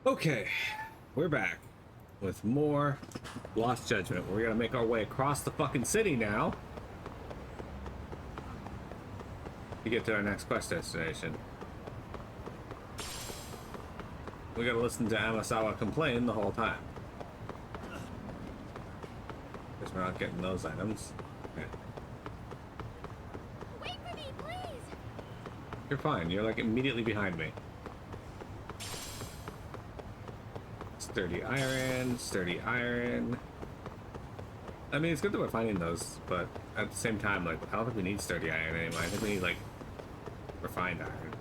Okay, we're back with more Lost Judgment. We're gonna make our way across the fucking city now to get to our next quest destination. We gotta listen to Amasawa complain the whole time. Because we're not getting those items. Okay. Wait for me, please. You're fine. You're like immediately behind me. Sturdy iron, sturdy iron. I mean, it's good that we're finding those, but at the same time, like, I don't think we need sturdy iron anymore. I think we need, like, refined iron.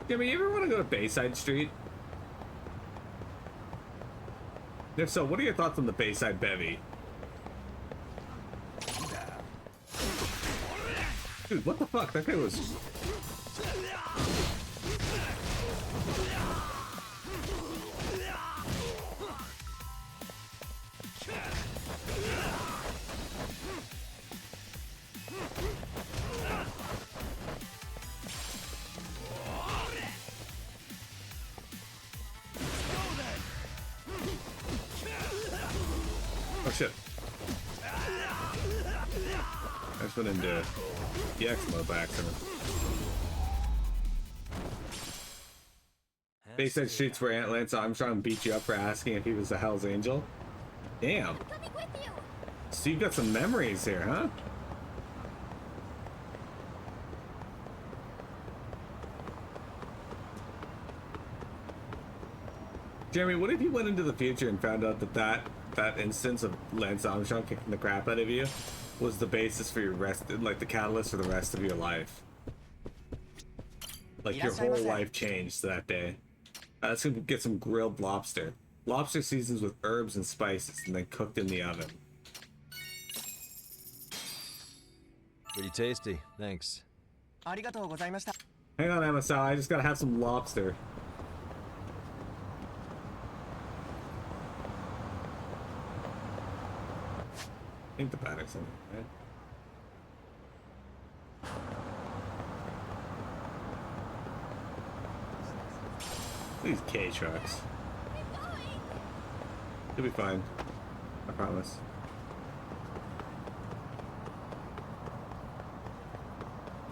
Yeah, but you ever want to go to Bayside Street? If so, what are your thoughts on the Bayside Bevy? Dude, what the fuck? That guy was... Oh shit. I just went into EX mode by accident. Bayside Streets where Lance Armstrong beat you up for asking if he was a Hell's Angel. Damn. I'm coming with you. So you've got some memories here, huh? Jeremy, what if you went into the future and found out that instance of Lance Armstrong kicking the crap out of you was the basis for your rest, like the catalyst for the rest of your life? Like your whole life changed that day. Let's get some grilled lobster. Lobster seasons with herbs and spices and then cooked in the oven. Pretty tasty, thanks. Hang on, Amasawa, I just gotta have some lobster. I think the paddock's in it, right? These K trucks. You'll be fine. I promise.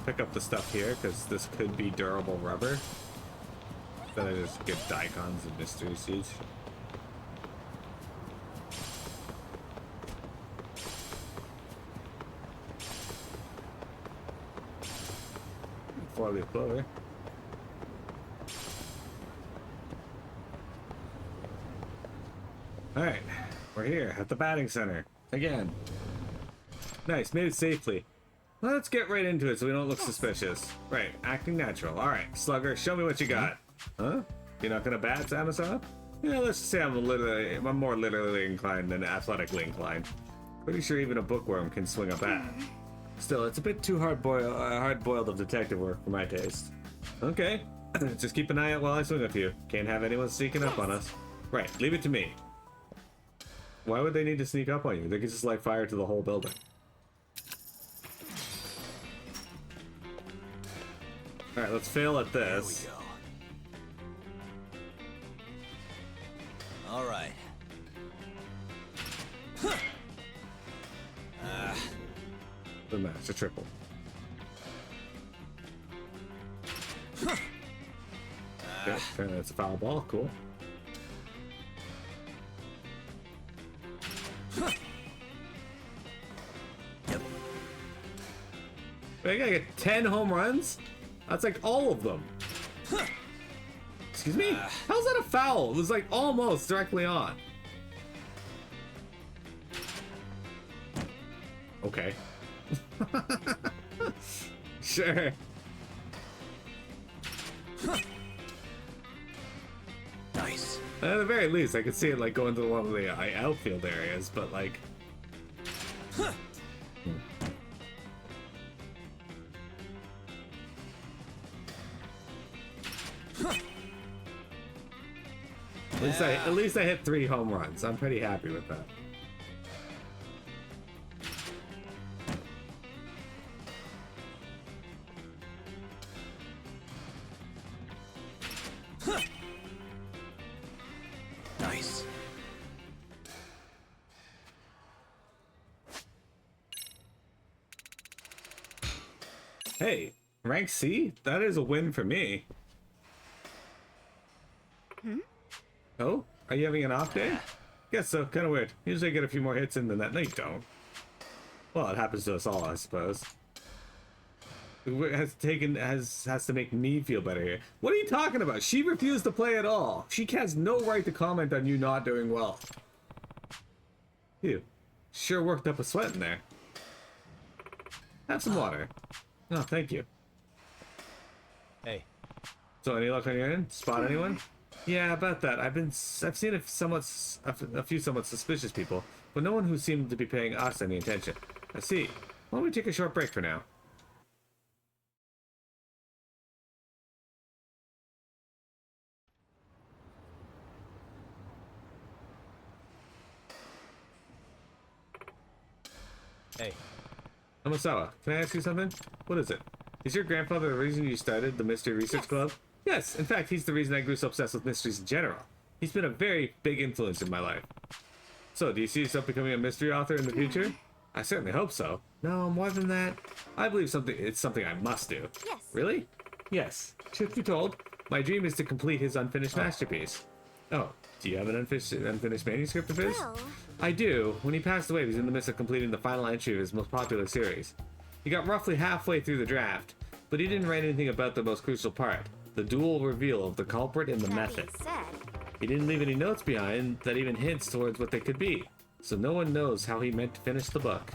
Pick up the stuff here, because this could be durable rubber. Then I just get daikons and mystery seeds. Four-leaf clover. Alright, we're here at the batting center. Again. Nice, made it safely. Let's get right into it so we don't look suspicious. Right, acting natural. Alright, Slugger, show me what you got. Huh? You're not gonna bat, Amasawa? Yeah, let's just say I'm more literally inclined than athletically inclined. Pretty sure even a bookworm can swing a bat. Still, it's a bit too hard-boiled of detective work for my taste. Okay, just keep an eye out while I swing with you. Can't have anyone sneaking up on us. Right, leave it to me. Why would they need to sneak up on you? They could just light fire to the whole building. Alright, let's fail at this. There we go. Alright. Doesn't matter, it's a triple. Okay, apparently that's a foul ball, cool. I gotta get 10 home runs? That's like all of them. Excuse me? How's that a foul? It was like almost directly on. Okay. Sure. Nice. At the very least, I could see it like going to one of the outfield areas, but like... At least I hit 3 home runs. I'm pretty happy with that. Hey, rank C? That is a win for me. Oh? Are you having an off day? Guess so, kinda weird. Usually I get a few more hits in than that. No, you don't. Well, it happens to us all, I suppose. It has to make me feel better here. What are you talking about? She refused to play at all. She has no right to comment on you not doing well. Phew. Sure worked up a sweat in there. Have some water. Oh, thank you. Hey. So, any luck on your end? Spot anyone? Yeah, about that. I've seen a few somewhat suspicious people, but no one who seemed to be paying us any attention. I see. Why don't we take a short break for now? Hey. Amasawa, can I ask you something? What is it? Is your grandfather the reason you started the Mystery Research Club? Yes, in fact, he's the reason I grew so obsessed with mysteries in general. He's been a very big influence in my life. So, do you see yourself becoming a mystery author in the future? I certainly hope so. No, more than that. I believe it's something I must do. Yes. Really? Yes. Truth be told, my dream is to complete his unfinished masterpiece. Oh, do you have an unfinished manuscript of his? Well. I do. When he passed away, he was in the midst of completing the final entry of his most popular series. He got roughly halfway through the draft, but he didn't write anything about the most crucial part, the dual reveal of the culprit and the That method. being said, He didn't leave any notes behind that even hints towards what they could be, so no one knows how he meant to finish the book.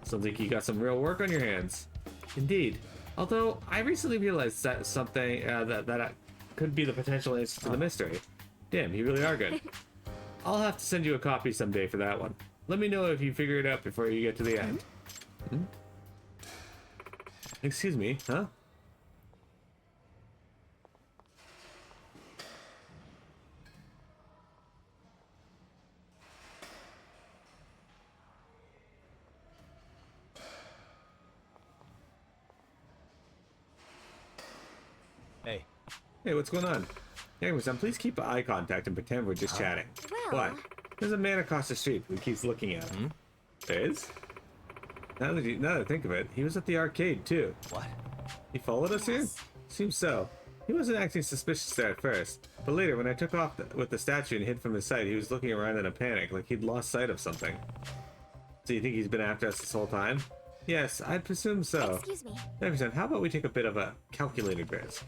Sounds like you got some real work on your hands. Indeed. Although, I recently realized that something that could be the potential answer to the mystery. Damn, you really are good. I'll have to send you a copy someday for that one. Let me know if you figure it out before you get to the end. Hmm? Excuse me, huh? Hey. Hey, what's going on? Anyways, please keep eye contact and pretend we're just chatting. well. What? There's a man across the street who keeps looking at him. There is? Now that I think of it, he was at the arcade too. What? He followed us here? Yes. Seems so. He wasn't acting suspicious there at first, but later when I took off with the statue and hid from his sight, he was looking around in a panic, like he'd lost sight of something. So you think he's been after us this whole time? Yes, I'd presume so. Excuse me. Everson, how about we take a bit of a calculated risk?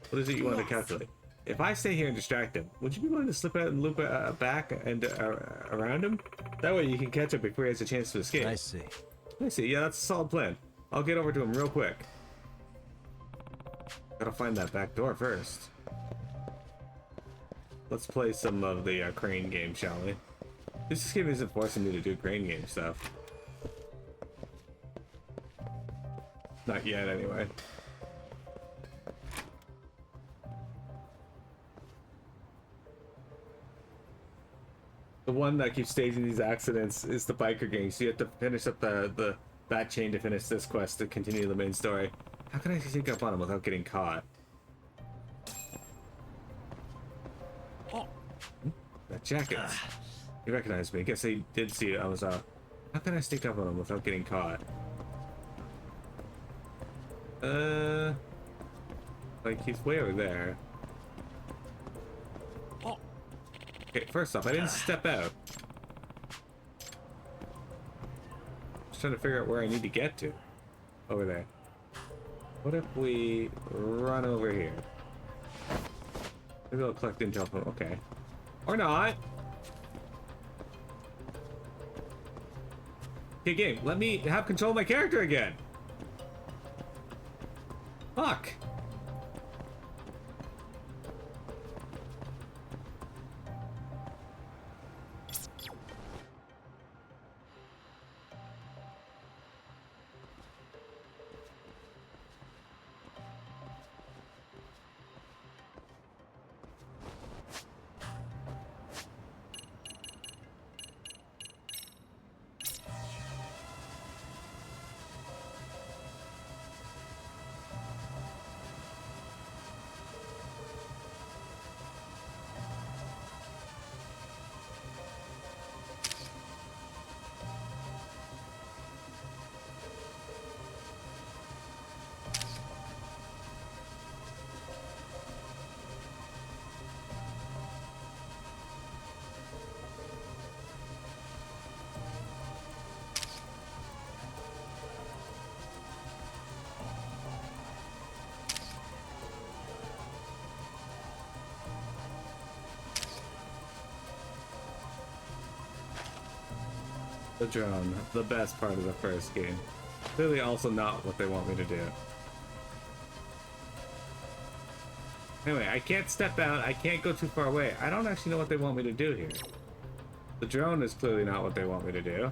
What is it you want to Yes. calculate? If I stay here and distract him, would you be willing to slip out and loop back and around him? That way you can catch him before he has a chance to escape. I see. I see. Yeah, that's a solid plan. I'll get over to him real quick. Gotta find that back door first. Let's play some of the crane game, shall we? This game isn't forcing me to do crane game stuff. Not yet, anyway. The one that keeps staging these accidents is the biker gang, so you have to finish up the bat chain to finish this quest to continue the main story. How can I sneak up on him without getting caught? That jacket. He recognized me. Guess he did see it. I was How can I sneak up on him without getting caught? Like he's way over there. Okay, first off, I didn't step out. Just trying to figure out where I need to get to. Over there. What if we run over here? Maybe I'll collect intel from... Okay. Or not! Okay, game, let me have control of my character again! Fuck! The drone, the best part of the first game. Clearly also not what they want me to do. Anyway, I can't step out, I can't go too far away. I don't actually know what they want me to do here. The drone is clearly not what they want me to do.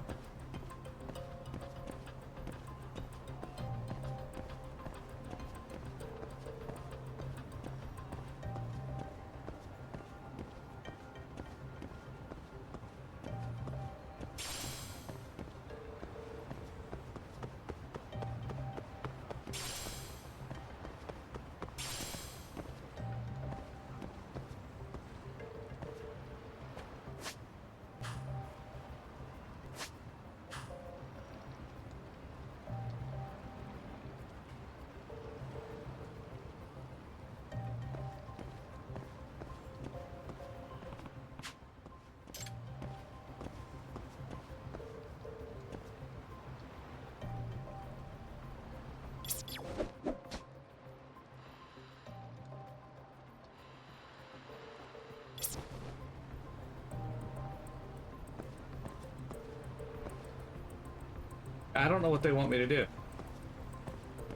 I don't know what they want me to do.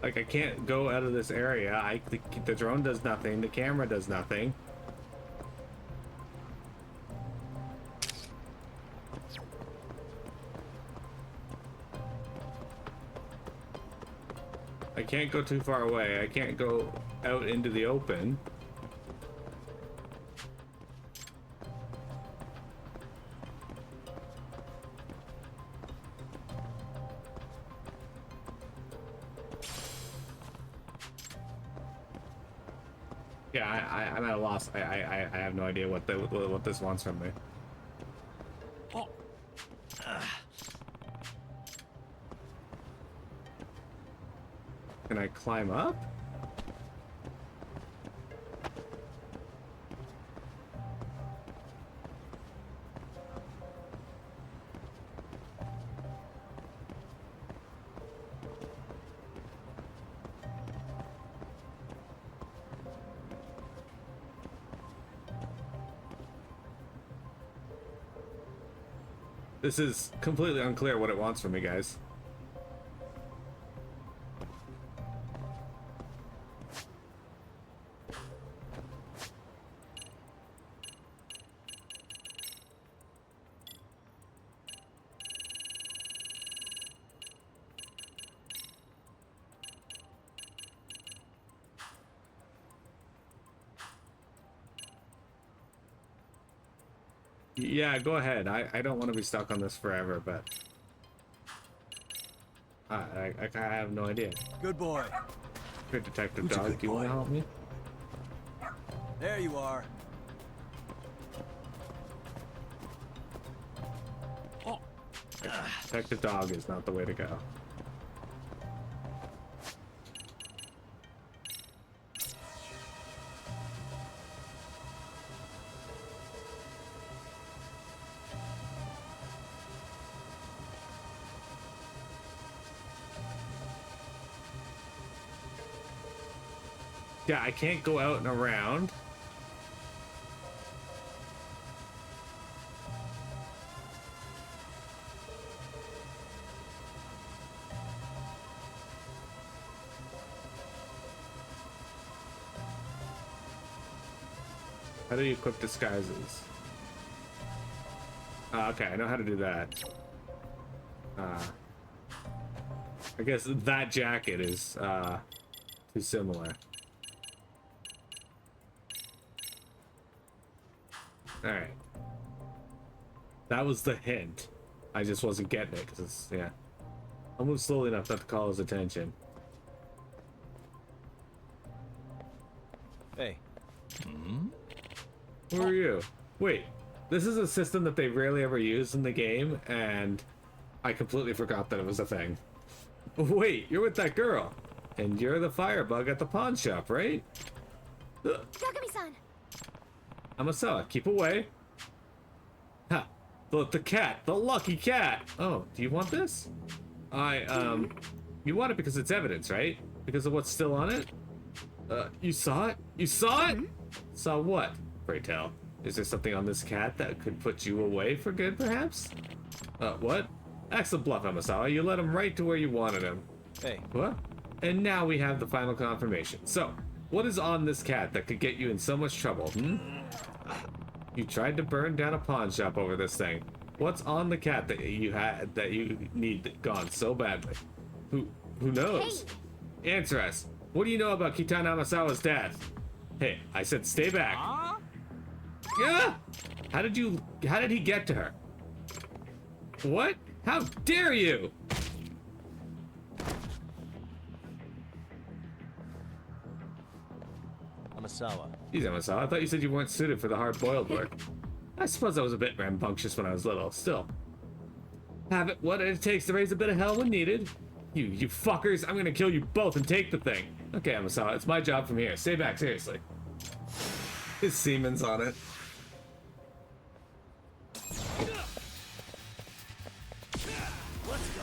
Like, I can't go out of this area. The drone does nothing. The camera does nothing. I can't go too far away. I can't go out into the open. Yeah, I'm at a loss. I have no idea what this wants from me. Oh. Can I climb up? This is completely unclear what it wants from me, guys. Yeah, go ahead. I don't want to be stuck on this forever, but I have no idea. Good boy. Good detective Who's a dog, good do you want boy? to help me? There you are. Oh. Detective dog is not the way to go. Yeah, I can't go out and around. How do you equip disguises? Okay, I know how to do that. I guess that jacket is too similar. Alright. That was the hint. I just wasn't getting it, because yeah. I'll move slowly enough not to call his attention. Hey. Who are you? Wait, this is a system that they rarely ever use in the game, and I completely forgot that it was a thing. Wait, you're with that girl. And you're the firebug at the pawn shop, right? Takumi-san. Amasawa, keep away. Ha! The cat, the lucky cat. Oh, do you want this? You want it because it's evidence, right? Because of what's still on it? You saw it? You saw it? Saw what? Pray tell. Is there something on this cat that could put you away for good, perhaps? What? Excellent bluff, Amasawa. You led him right to where you wanted him. Hey, What? And now we have the final confirmation. So, what is on this cat that could get you in so much trouble, hmm? You tried to burn down a pawn shop over this thing. What's on the cat that you need gone so badly? Who knows? Answer us. What do you know about Kitana Amasawa's death? Hey, I said stay back. huh? Yeah. How did he get to her? What? How dare you? Amasawa. Geez, Amasawa, I thought you said you weren't suited for the hard-boiled work. I suppose I was a bit rambunctious when I was little. Still, have it what it takes to raise a bit of hell when needed. You fuckers, I'm gonna kill you both and take the thing. Okay, Amasawa, it's my job from here. Stay back, seriously. His semen's on it. Let's go.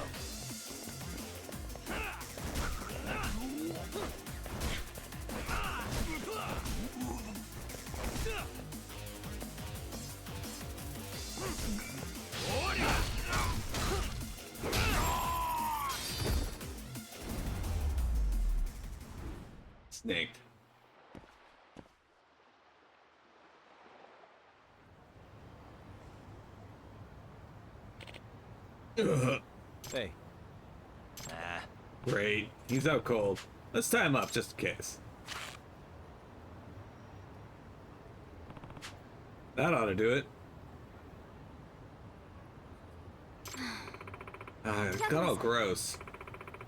Snaked. Ugh. Hey. Great. He's out cold. Let's tie him up just in case. That ought to do it. It got all gross.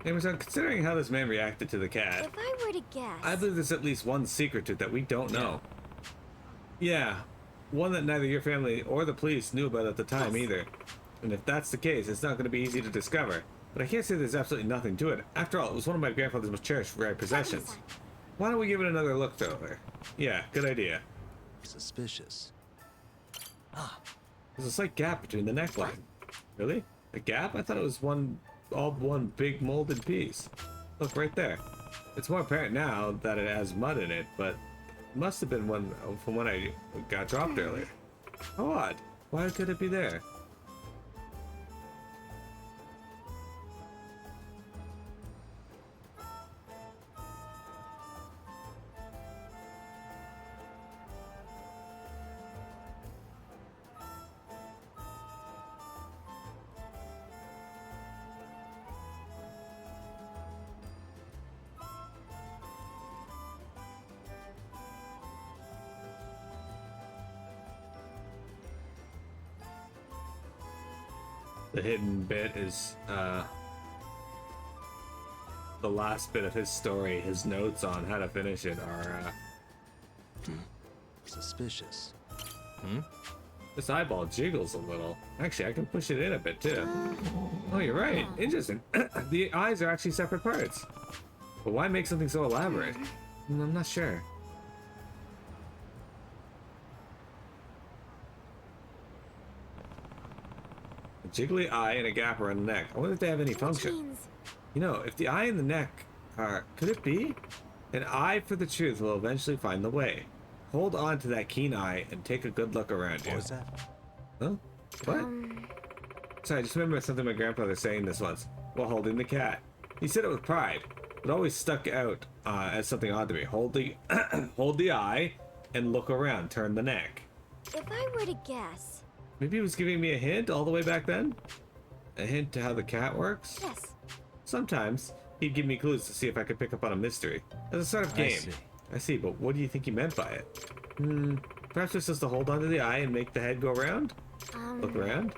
Amazon, considering how this man reacted to the cat, If I were to guess. I believe there's at least one secret to it that we don't know. Yeah, one that neither your family or the police knew about at the time either. And if that's the case, it's not going to be easy to discover. But I can't say there's absolutely nothing to it. After all, it was one of my grandfather's most cherished rare possessions. Why don't we give it another look, though? Yeah, good idea. Suspicious. There's a slight gap between the neckline. Really? A gap? I thought it was all one big molded piece. Look, right there. It's more apparent now that it has mud in it, but it must have been one from when I got dropped earlier. How odd. Why could it be there? The hidden bit is the last bit of his story. His notes on how to finish it are Suspicious. this eyeball jiggles a little. Actually, I can push it in a bit too. Oh, you're right. Interesting. The eyes are actually separate parts. But why make something so elaborate? I'm not sure. A jiggly eye and a gap around the neck. I wonder if they have any Which function. means You know, if the eye and the neck are... Could it be? An eye for the truth will eventually find the way. Hold on to that keen eye and take a good look around you. What was that? Huh? What? Sorry, I just remember something my grandfather saying this once while holding the cat. He said it with pride. It always stuck out as something odd to me. Hold the, hold the eye and look around. Turn the neck. if I were to guess. Maybe he was giving me a hint all the way back then? A hint to how the cat works? Yes. Sometimes he'd give me clues to see if I could pick up on a mystery. As a sort of game. I see, but what do you think he meant by it? Perhaps it's just to hold onto the eye and make the head go around? Look around?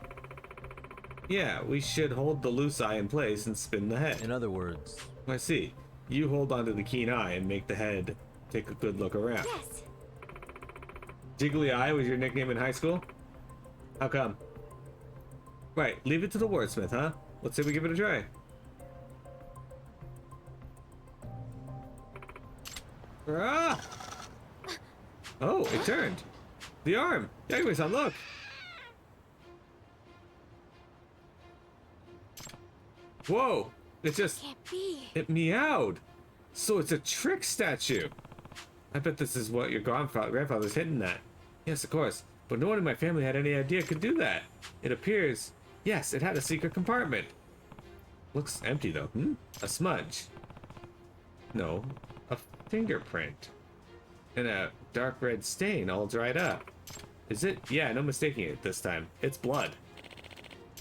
Yeah, we should hold the loose eye in place and spin the head. In other words, I see. You hold onto the keen eye and make the head take a good look around. Yes. Jiggly Eye was your nickname in high school? How come? Right, leave it to the wordsmith, huh? Let's say we give it a try. Ah! Oh, it turned. The arm. Yagami-san, look. Whoa! It just... Can't be. It meowed. So it's a trick statue. I bet this is what your grandfather's hitting at. Yes, of course. But no one in my family had any idea it could do that. It appears Yes, it had a secret compartment. Looks empty though. A smudge. No, a fingerprint. And a dark red stain all dried up. Is it? Yeah, no mistaking it this time. It's blood.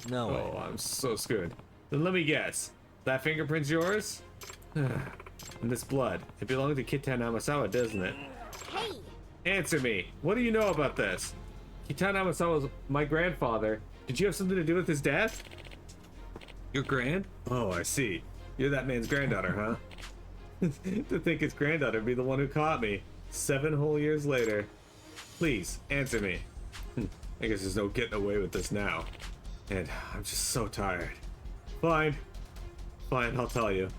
No way. Oh, I'm so screwed. Then let me guess. That fingerprint's yours? And this blood. It belonged to Kitan Amasawa, doesn't it? Hey! Answer me. What do you know about this? Kitan Amasawa was my grandfather. Did you have something to do with his death? Your grand? Oh, I see. You're that man's granddaughter, huh? To think his granddaughter would be the one who caught me 7 whole years later. Please, answer me. I guess there's no getting away with this now. And I'm just so tired. Fine. Fine, I'll tell you.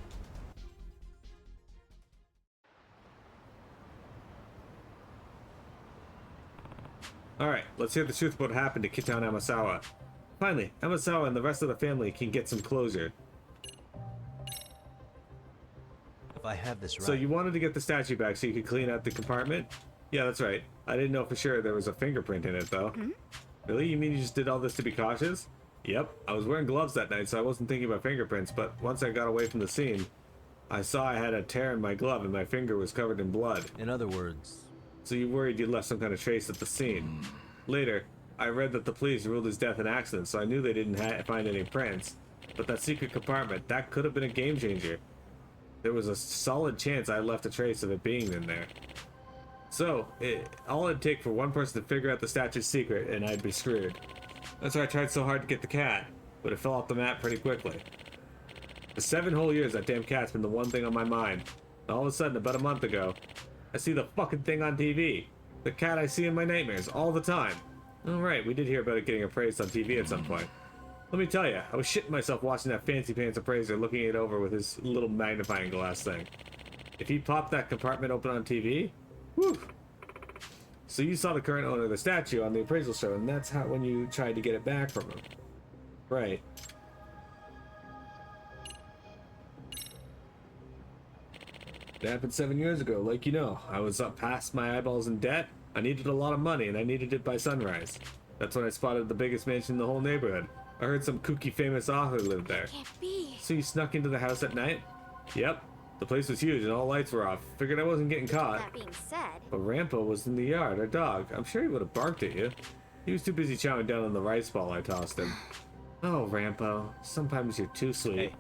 Alright, let's hear the truth about what happened to Kitan Amasawa. Finally, Amasawa and the rest of the family can get some closure. If I have this right. So you wanted to get the statue back so you could clean out the compartment? Yeah, that's right. I didn't know for sure there was a fingerprint in it, though. Really? You mean you just did all this to be cautious? Yep. I was wearing gloves that night, so I wasn't thinking about fingerprints, but once I got away from the scene, I saw I had a tear in my glove and my finger was covered in blood. In other words, So you worried you left some kind of trace at the scene. Later, I read that the police ruled his death an accident, so I knew they didn't find any prints. But that secret compartment, that could have been a game changer. There was a solid chance I left a trace of it being in there. So, all it'd take for one person to figure out the statue's secret, and I'd be screwed. That's why I tried so hard to get the cat, but it fell off the map pretty quickly. For 7 whole years, that damn cat's been the one thing on my mind. And all of a sudden, about a month ago, I see the fucking thing on TV. The cat I see in my nightmares all the time. Alright, we did hear about it getting appraised on TV at some point. Let me tell you, I was shitting myself watching that fancy pants appraiser looking it over with his little magnifying glass thing. If he popped that compartment open on TV, whew. So you saw the current owner of the statue on the appraisal show, and that's how when you tried to get it back from him. Right. It happened 7 years ago, like you know. I was up past my eyeballs in debt. I needed a lot of money, and I needed it by sunrise. That's when I spotted the biggest mansion in the whole neighborhood. I heard some kooky famous author lived there. Can't be. So you snuck into the house at night? Yep. The place was huge and all lights were off. Figured I wasn't getting caught. That being said, But Rampo was in the yard, our dog. I'm sure he would have barked at you. He was too busy chowing down on the rice ball I tossed him. Oh, Rampo. Sometimes you're too sweet. Hey.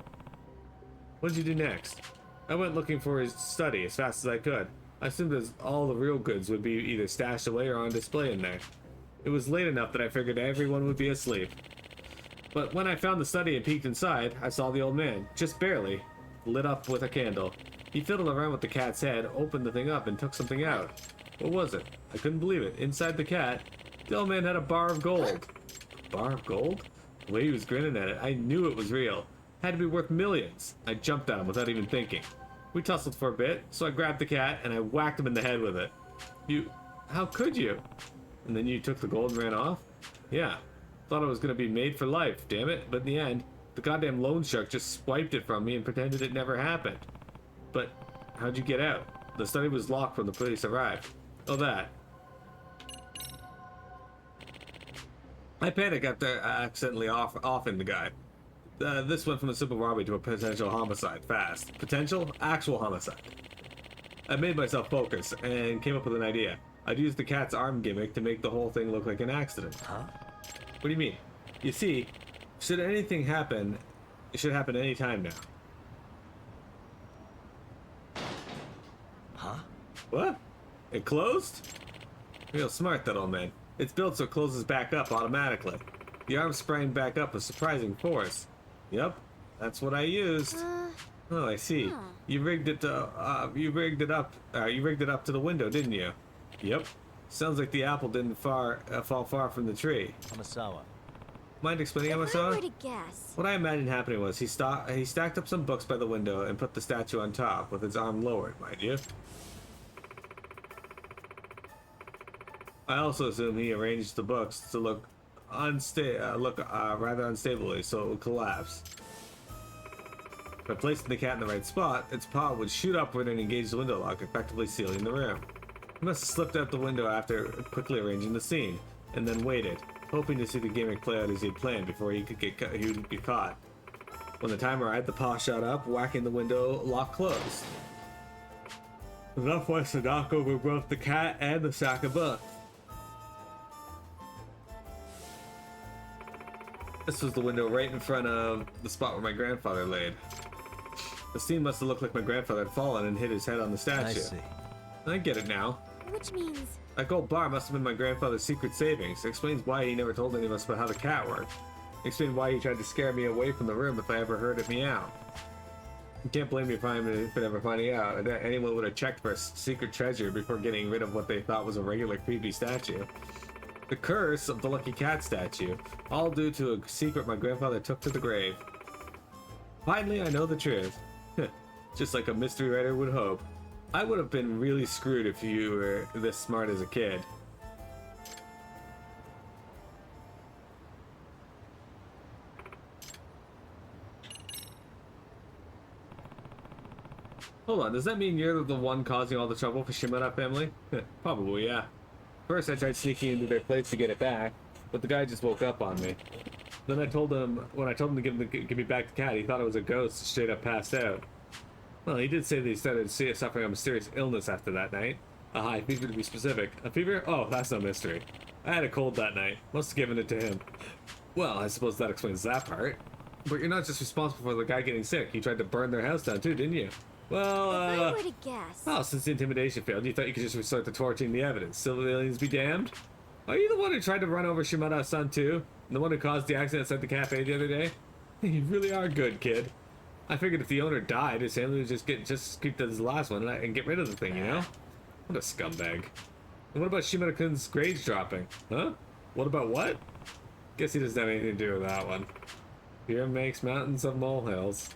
What did you do next? I went looking for his study as fast as I could. I assumed that all the real goods would be either stashed away or on display in there. It was late enough that I figured everyone would be asleep. But when I found the study and peeked inside, I saw the old man, just barely, lit up with a candle. He fiddled around with the cat's head, opened the thing up, and took something out. What was it? I couldn't believe it. Inside the cat, the old man had a bar of gold. A bar of gold? The way he was grinning at it, I knew it was real. Had to be worth millions. I jumped at him without even thinking. We tussled for a bit, so I grabbed the cat and I whacked him in the head with it. How could you? And then you took the gold and ran off? Yeah. Thought it was gonna be made for life, damn it. But in the end, the goddamn loan shark just swiped it from me and pretended it never happened. But how'd you get out? The study was locked when the police arrived. Oh, that. I panicked after accidentally offing the guy. This went from a simple robbery to a potential homicide, fast. Potential? Actual homicide. I made myself focus and came up with an idea. I'd use the cat's arm gimmick to make the whole thing look like an accident. huh? What do you mean? You see, should anything happen, it should happen any time now. Huh? What? It closed? Real smart, that old man. It's built so it closes back up automatically. The arm sprang back up with surprising force. Yep, that's what I used. Oh, I see. huh. You rigged it up to the window, didn't you? Yep. Sounds like the apple didn't fall far from the tree. Amasawa. Mind explaining, if I Amasawa? were to guess, What I imagined happening was he stacked up some books by the window and put the statue on top with its arm lowered, mind you. I also assume he arranged the books to look rather unstably so it would collapse. By placing the cat in the right spot, its paw would shoot upward and engage the window lock, effectively sealing the room. He must have slipped out the window after quickly arranging the scene, and then waited, hoping to see the gimmick play out as he'd planned before he would get caught. When the time arrived, the paw shot up, whacking the window lock closed. Enough was to knock over both the cat and the sack of books. This was the window right in front of the spot where my grandfather laid. The scene must have looked like my grandfather had fallen and hit his head on the statue. I see. I get it now. Which means... That gold bar must have been my grandfather's secret savings. It explains why he never told any of us about how the cat worked. It explains why he tried to scare me away from the room if I ever heard it meow. You can't blame me for ever finding out. I bet anyone would have checked for a secret treasure before getting rid of what they thought was a regular creepy statue. The curse of the lucky cat statue, all due to a secret my grandfather took to the grave. Finally, I know the truth. Just like a mystery writer would hope. I would have been really screwed if you were this smart as a kid. Hold on, does that mean you're the one causing all the trouble for Shimada family? Probably, yeah. First, I tried sneaking into their place to get it back, but the guy just woke up on me. Then when I told him to give me back the cat, he thought it was a ghost and straight up passed out. Well, he did say that he started suffering a mysterious illness after that night. A high fever to be specific. A fever? Oh, that's no mystery. I had a cold that night. Must have given it to him. Well, I suppose that explains that part. But you're not just responsible for the guy getting sick. You tried to burn their house down too, didn't you? Well, If I were to guess... Oh, since the intimidation failed, you thought you could just resort to torching the evidence. Civil aliens be damned? Are you the one who tried to run over Shimada's son too? And the one who caused the accident outside the cafe the other day? You really are good, kid. I figured if the owner died, his family would just keep to this last one and get rid of the thing, you know? What a scumbag. And what about Shimada-kun's grades dropping? Huh? What about what? Guess he doesn't have anything to do with that one. Fear makes mountains of molehills.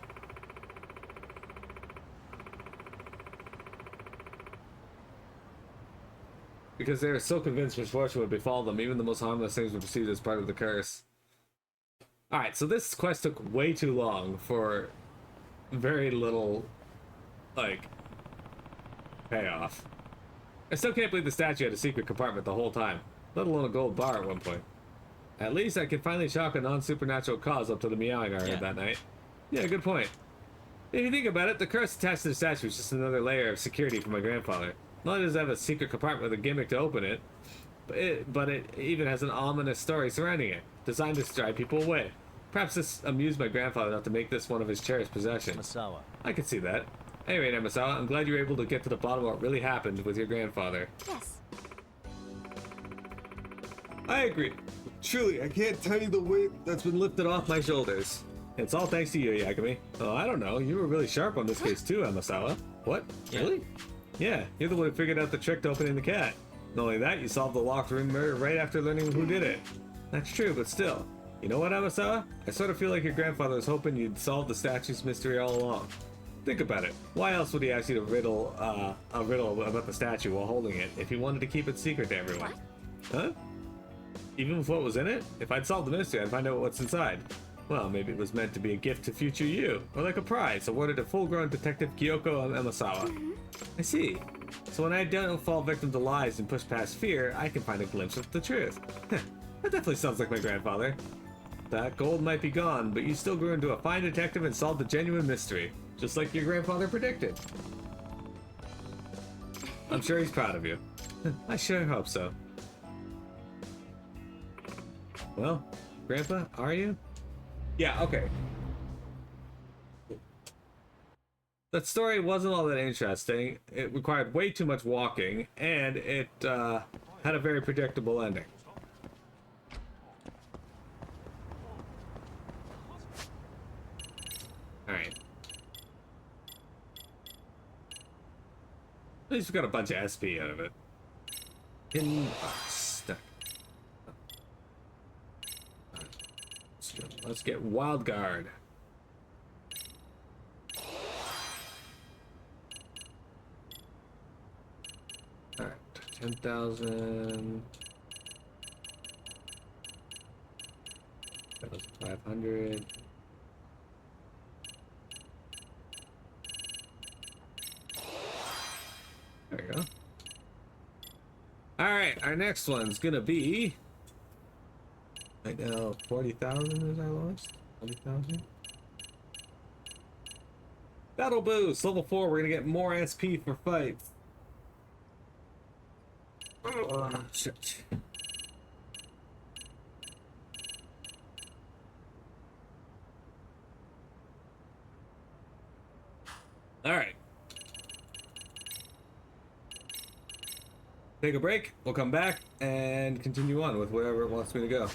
Because they were so convinced misfortune would befall them, even the most harmless things were perceived as part of the curse. Alright, so this quest took way too long for very little, like, payoff. I still can't believe the statue had a secret compartment the whole time, let alone a gold bar at one point. At least I can finally chalk a non-supernatural cause up to the meowing I heard that night. Yeah, good point. If you think about it, the curse attached to the statue is just another layer of security for my grandfather. Not only does it have a secret compartment with a gimmick to open it, but it even has an ominous story surrounding it, designed to drive people away. Perhaps this amused my grandfather enough to make this one of his cherished possessions. Amasawa. I can see that. Anyway, Amasawa, I'm glad you were able to get to the bottom of what really happened with your grandfather. Yes. I agree. Truly, I can't tell you the weight that's been lifted off my shoulders. It's all thanks to you, Yagami. Oh, I don't know. You were really sharp on this case too, Amasawa. What? Yeah. Really? Yeah, you're the one who figured out the trick to opening the cat. Not only that, you solved the locked room murder right after learning who did it. That's true, but still. You know what, Amasawa? I sort of feel like your grandfather was hoping you'd solve the statue's mystery all along. Think about it. Why else would he ask you to riddle a riddle about the statue while holding it if he wanted to keep it secret to everyone? Huh? Even with what was in it? If I'd solved the mystery, I'd find out what's inside. Well, maybe it was meant to be a gift to future you, or like a prize awarded to full-grown Detective Kyoko Amasawa. I see. So when I don't fall victim to lies and push past fear, I can find a glimpse of the truth. That definitely sounds like my grandfather. That gold might be gone, but you still grew into a fine detective and solved a genuine mystery, just like your grandfather predicted. I'm sure he's proud of you. I sure hope so. Well, Grandpa, are you? Yeah, okay. That story wasn't all that interesting. It required way too much walking, and it had a very predictable ending. Alright. At least we got a bunch of SP out of it. Stuck. Let's get Wild Guard. Alright, 10,000. That was 500. There we go. Alright, our next one's gonna be Right now, 40,000 is our lowest. 40,000. Battle boost, level 4. We're gonna get more SP for fights. Oh, shit. All right. Take a break. We'll come back and continue on with wherever it wants me to go.